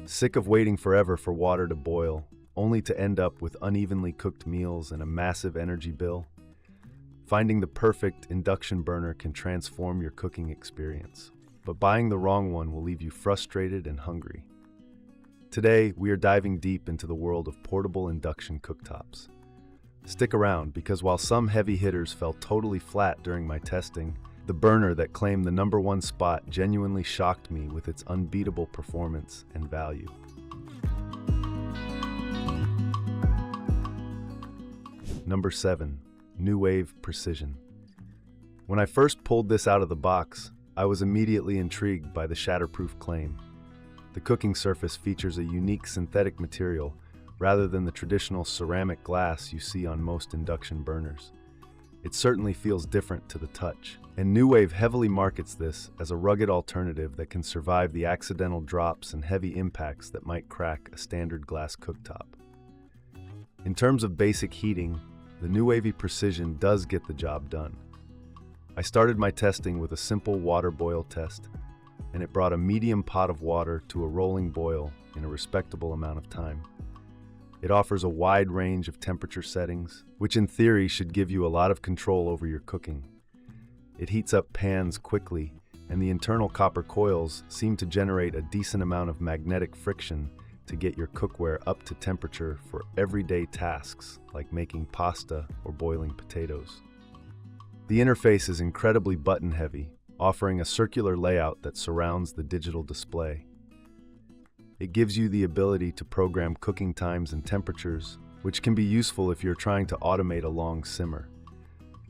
Sick of waiting forever for water to boil, only to end up with unevenly cooked meals and a massive energy bill? Finding the perfect induction burner can transform your cooking experience, but buying the wrong one will leave you frustrated and hungry. Today, we are diving deep into the world of portable induction cooktops. Stick around, because while some heavy hitters fell totally flat during my testing, the burner that claimed the #1 spot genuinely shocked me with its unbeatable performance and value. Number 7. Nuwave Precision. When I first pulled this out of the box, I was immediately intrigued by the shatterproof claim. The cooking surface features a unique synthetic material rather than the traditional ceramic glass you see on most induction burners. It certainly feels different to the touch, and Nuwave heavily markets this as a rugged alternative that can survive the accidental drops and heavy impacts that might crack a standard glass cooktop. In terms of basic heating, the Nuwave Precision does get the job done. I started my testing with a simple water boil test, and it brought a medium pot of water to a rolling boil in a respectable amount of time. It offers a wide range of temperature settings, which in theory should give you a lot of control over your cooking. It heats up pans quickly, and the internal copper coils seem to generate a decent amount of magnetic friction to get your cookware up to temperature for everyday tasks like making pasta or boiling potatoes. The interface is incredibly button-heavy, offering a circular layout that surrounds the digital display. It gives you the ability to program cooking times and temperatures, which can be useful if you're trying to automate a long simmer.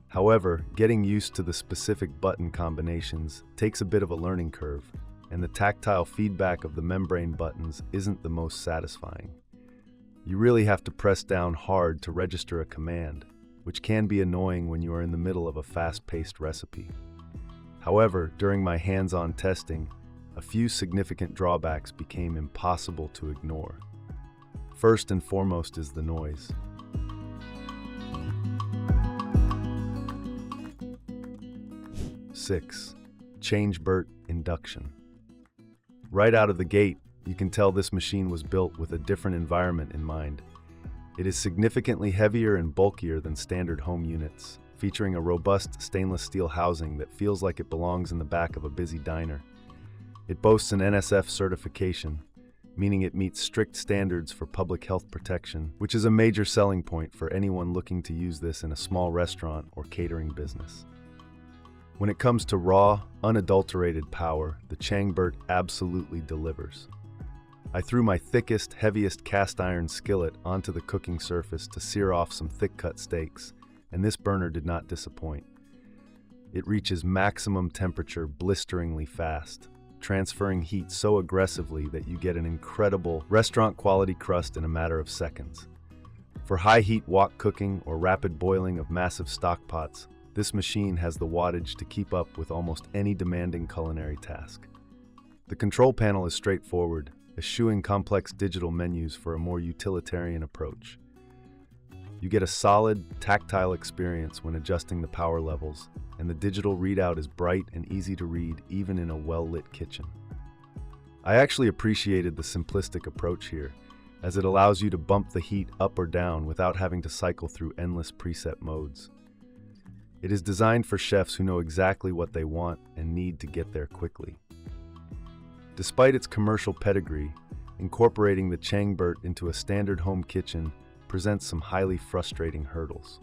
However, getting used to the specific button combinations takes a bit of a learning curve, and the tactile feedback of the membrane buttons isn't the most satisfying. You really have to press down hard to register a command, which can be annoying when you are in the middle of a fast-paced recipe. However, during my hands-on testing, a few significant drawbacks became impossible to ignore. First and foremost is the noise. Six, ChangBERT Induction. Right out of the gate, you can tell this machine was built with a different environment in mind. It is significantly heavier and bulkier than standard home units, featuring a robust stainless steel housing that feels like it belongs in the back of a busy diner. It boasts an NSF certification, meaning it meets strict standards for public health protection, which is a major selling point for anyone looking to use this in a small restaurant or catering business. When it comes to raw, unadulterated power, the ChangBERT absolutely delivers. I threw my thickest, heaviest cast iron skillet onto the cooking surface to sear off some thick-cut steaks, and this burner did not disappoint. It reaches maximum temperature blisteringly fast, transferring heat so aggressively that you get an incredible restaurant-quality crust in a matter of seconds. For high-heat wok cooking or rapid boiling of massive stock pots, this machine has the wattage to keep up with almost any demanding culinary task. The control panel is straightforward, eschewing complex digital menus for a more utilitarian approach. You get a solid, tactile experience when adjusting the power levels, and the digital readout is bright and easy to read even in a well-lit kitchen. I actually appreciated the simplistic approach here, as it allows you to bump the heat up or down without having to cycle through endless preset modes. It is designed for chefs who know exactly what they want and need to get there quickly. Despite its commercial pedigree, incorporating the ChangBERT into a standard home kitchen presents some highly frustrating hurdles.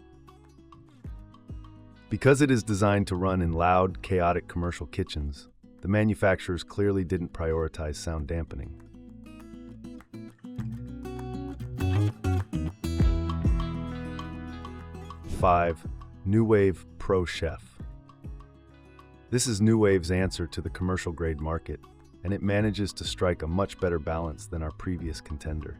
Because it is designed to run in loud, chaotic commercial kitchens, the manufacturers clearly didn't prioritize sound dampening. 5. Nuwave Pro Chef. This is Nuwave's answer to the commercial-grade market, and it manages to strike a much better balance than our previous contender.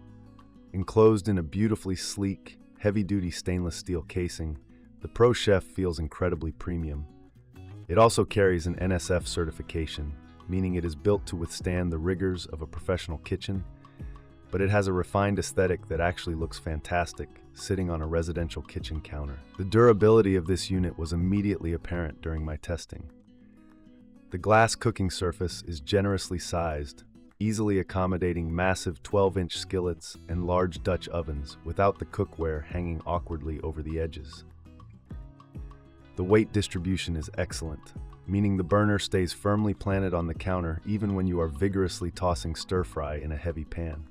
Enclosed in a beautifully sleek, heavy-duty stainless steel casing, the Pro Chef feels incredibly premium. It also carries an NSF certification, meaning it is built to withstand the rigors of a professional kitchen, but it has a refined aesthetic that actually looks fantastic, sitting on a residential kitchen counter. The durability of this unit was immediately apparent during my testing. The glass cooking surface is generously sized, easily accommodating massive 12-inch skillets and large Dutch ovens without the cookware hanging awkwardly over the edges. The weight distribution is excellent, meaning the burner stays firmly planted on the counter even when you are vigorously tossing stir-fry in a heavy pan.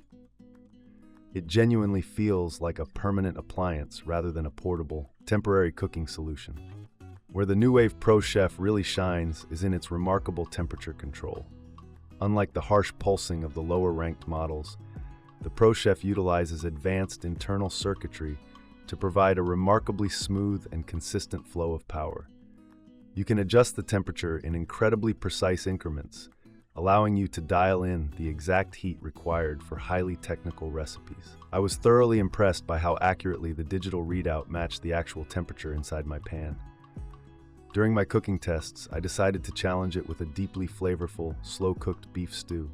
It genuinely feels like a permanent appliance rather than a portable, temporary cooking solution. Where the Nuwave Pro Chef really shines is in its remarkable temperature control. Unlike the harsh pulsing of the lower-ranked models, the Pro Chef utilizes advanced internal circuitry to provide a remarkably smooth and consistent flow of power. You can adjust the temperature in incredibly precise increments, allowing you to dial in the exact heat required for highly technical recipes. I was thoroughly impressed by how accurately the digital readout matched the actual temperature inside my pan. During my cooking tests, I decided to challenge it with a deeply flavorful, slow-cooked beef stew.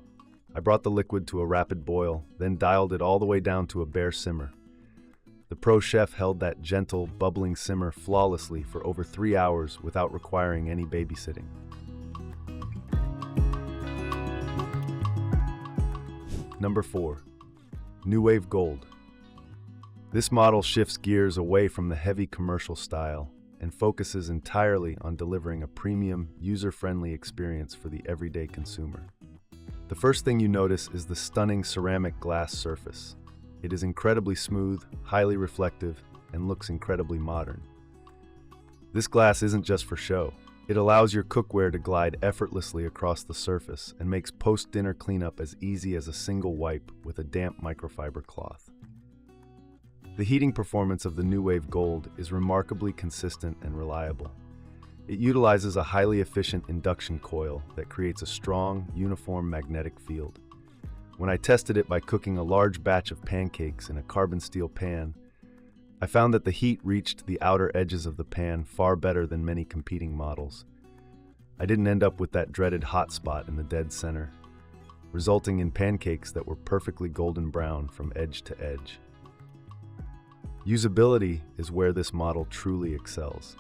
I brought the liquid to a rapid boil, then dialed it all the way down to a bare simmer. The Pro Chef held that gentle, bubbling simmer flawlessly for over 3 hours without requiring any babysitting. Number 4. Nuwave Gold. This model shifts gears away from the heavy commercial style and focuses entirely on delivering a premium, user-friendly experience for the everyday consumer. The first thing you notice is the stunning ceramic glass surface. It is incredibly smooth, highly reflective, and looks incredibly modern. This glass isn't just for show. It allows your cookware to glide effortlessly across the surface and makes post-dinner cleanup as easy as a single wipe with a damp microfiber cloth. The heating performance of the Nuwave Gold is remarkably consistent and reliable. It utilizes a highly efficient induction coil that creates a strong, uniform magnetic field. When I tested it by cooking a large batch of pancakes in a carbon steel pan, I found that the heat reached the outer edges of the pan far better than many competing models. I didn't end up with that dreaded hot spot in the dead center, resulting in pancakes that were perfectly golden brown from edge to edge. Usability is where this model truly excels.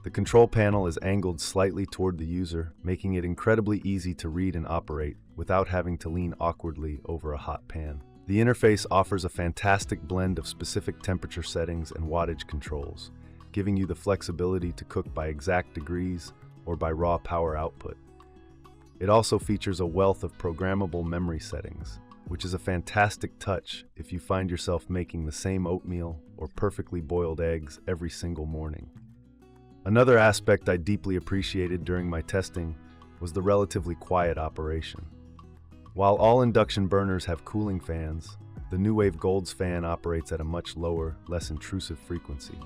The control panel is angled slightly toward the user, making it incredibly easy to read and operate without having to lean awkwardly over a hot pan. The interface offers a fantastic blend of specific temperature settings and wattage controls, giving you the flexibility to cook by exact degrees or by raw power output. It also features a wealth of programmable memory settings, which is a fantastic touch if you find yourself making the same oatmeal or perfectly boiled eggs every single morning. Another aspect I deeply appreciated during my testing was the relatively quiet operation. While all induction burners have cooling fans, the Nuwave Gold's fan operates at a much lower, less intrusive frequency.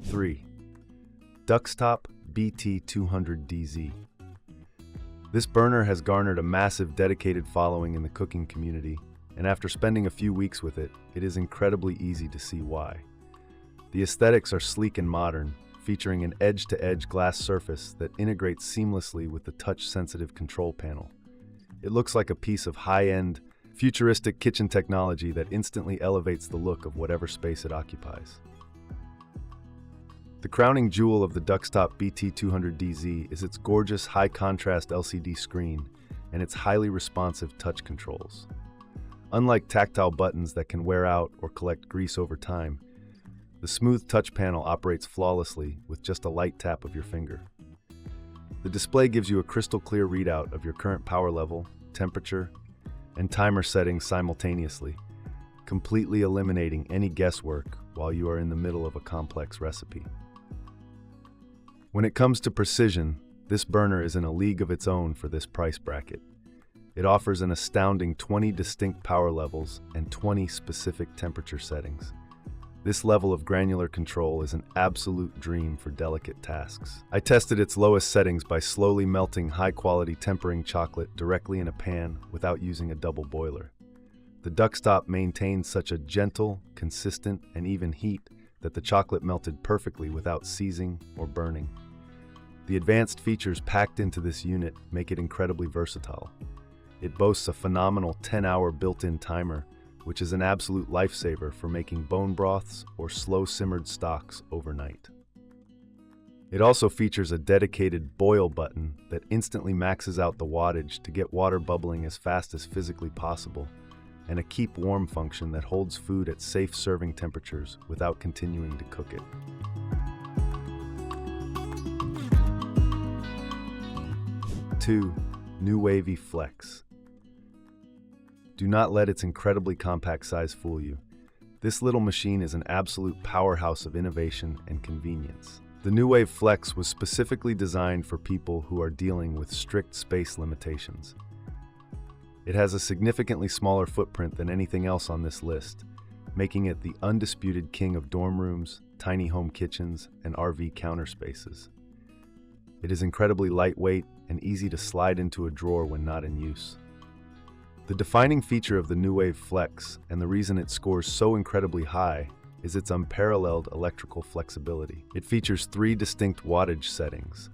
Three. Duxtop BT-200DZ. This burner has garnered a massive dedicated following in the cooking community, and after spending a few weeks with it, it is incredibly easy to see why. The aesthetics are sleek and modern, featuring an edge-to-edge glass surface that integrates seamlessly with the touch-sensitive control panel. It looks like a piece of high-end, futuristic kitchen technology that instantly elevates the look of whatever space it occupies. The crowning jewel of the Duxtop BT-200DZ is its gorgeous high-contrast LCD screen and its highly responsive touch controls. Unlike tactile buttons that can wear out or collect grease over time, the smooth touch panel operates flawlessly with just a light tap of your finger. The display gives you a crystal-clear readout of your current power level, temperature, and timer settings simultaneously, completely eliminating any guesswork while you are in the middle of a complex recipe. When it comes to precision, this burner is in a league of its own for this price bracket. It offers an astounding 20 distinct power levels and 20 specific temperature settings. This level of granular control is an absolute dream for delicate tasks. I tested its lowest settings by slowly melting high-quality tempering chocolate directly in a pan without using a double boiler. The Duxtop maintained such a gentle, consistent, and even heat that the chocolate melted perfectly without seizing or burning. The advanced features packed into this unit make it incredibly versatile. It boasts a phenomenal 10-hour built-in timer, which is an absolute lifesaver for making bone broths or slow-simmered stocks overnight. It also features a dedicated boil button that instantly maxes out the wattage to get water bubbling as fast as physically possible, and a keep warm function that holds food at safe serving temperatures without continuing to cook it. Two, Nuwave Flex. Do not let its incredibly compact size fool you. This little machine is an absolute powerhouse of innovation and convenience. The Nuwave Flex was specifically designed for people who are dealing with strict space limitations. It has a significantly smaller footprint than anything else on this list, making it the undisputed king of dorm rooms, tiny home kitchens, and RV counter spaces. It is incredibly lightweight and easy to slide into a drawer when not in use. The defining feature of the Nuwave Flex, and the reason it scores so incredibly high, is its unparalleled electrical flexibility. It features 3 distinct wattage settings: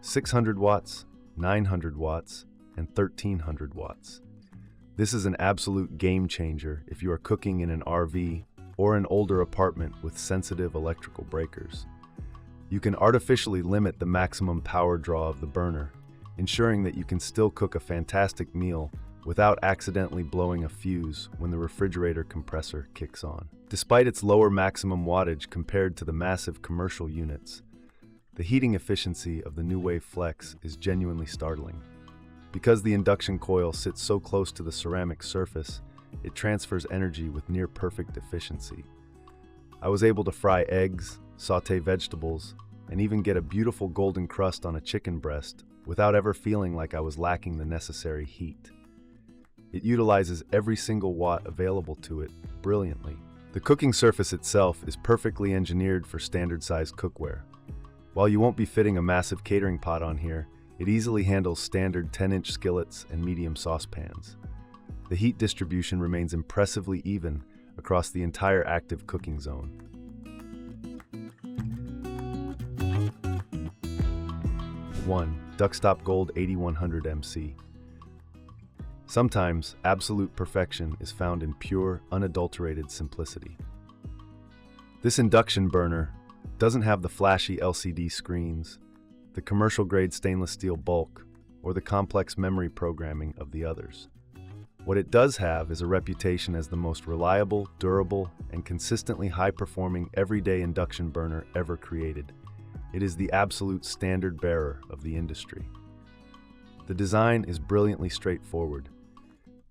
600 watts, 900 watts, and 1300 watts. This is an absolute game changer if you are cooking in an RV or an older apartment with sensitive electrical breakers. You can artificially limit the maximum power draw of the burner, ensuring that you can still cook a fantastic meal without accidentally blowing a fuse when the refrigerator compressor kicks on. Despite its lower maximum wattage compared to the massive commercial units, the heating efficiency of the Nuwave Flex is genuinely startling. Because the induction coil sits so close to the ceramic surface, it transfers energy with near-perfect efficiency. I was able to fry eggs, sauté vegetables, and even get a beautiful golden crust on a chicken breast without ever feeling like I was lacking the necessary heat. It utilizes every single watt available to it brilliantly. The cooking surface itself is perfectly engineered for standard-sized cookware. While you won't be fitting a massive catering pot on here, it easily handles standard 10-inch skillets and medium saucepans. The heat distribution remains impressively even across the entire active cooking zone. 1. Duxtop Gold 8100 MC. Sometimes, absolute perfection is found in pure, unadulterated simplicity. This induction burner doesn't have the flashy LCD screens, the commercial-grade stainless steel bulk, or the complex memory programming of the others. What it does have is a reputation as the most reliable, durable, and consistently high-performing everyday induction burner ever created. It is the absolute standard bearer of the industry. The design is brilliantly straightforward.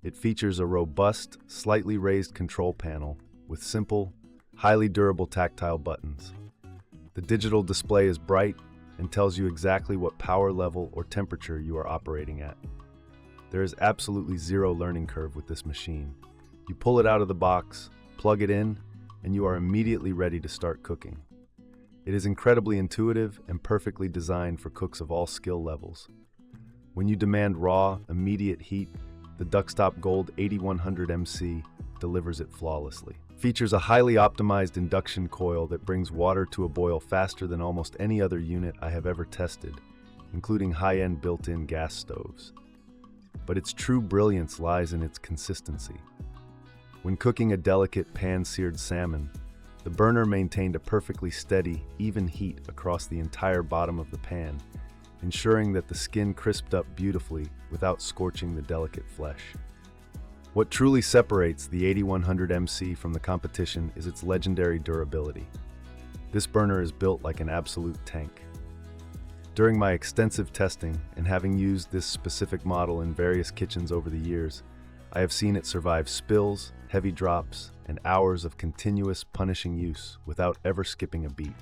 It features a robust, slightly raised control panel with simple, highly durable tactile buttons. The digital display is bright and tells you exactly what power level or temperature you are operating at. There is absolutely zero learning curve with this machine. You pull it out of the box, plug it in, and you are immediately ready to start cooking. It is incredibly intuitive and perfectly designed for cooks of all skill levels. When you demand raw, immediate heat, the Duxtop Gold 8100 MC delivers it flawlessly. Features a highly optimized induction coil that brings water to a boil faster than almost any other unit I have ever tested, including high-end built-in gas stoves. But its true brilliance lies in its consistency. When cooking a delicate pan-seared salmon, the burner maintained a perfectly steady, even heat across the entire bottom of the pan, ensuring that the skin crisped up beautifully without scorching the delicate flesh. What truly separates the 8100 MC from the competition is its legendary durability. This burner is built like an absolute tank. During my extensive testing and having used this specific model in various kitchens over the years, I have seen it survive spills, heavy drops, and hours of continuous punishing use without ever skipping a beat.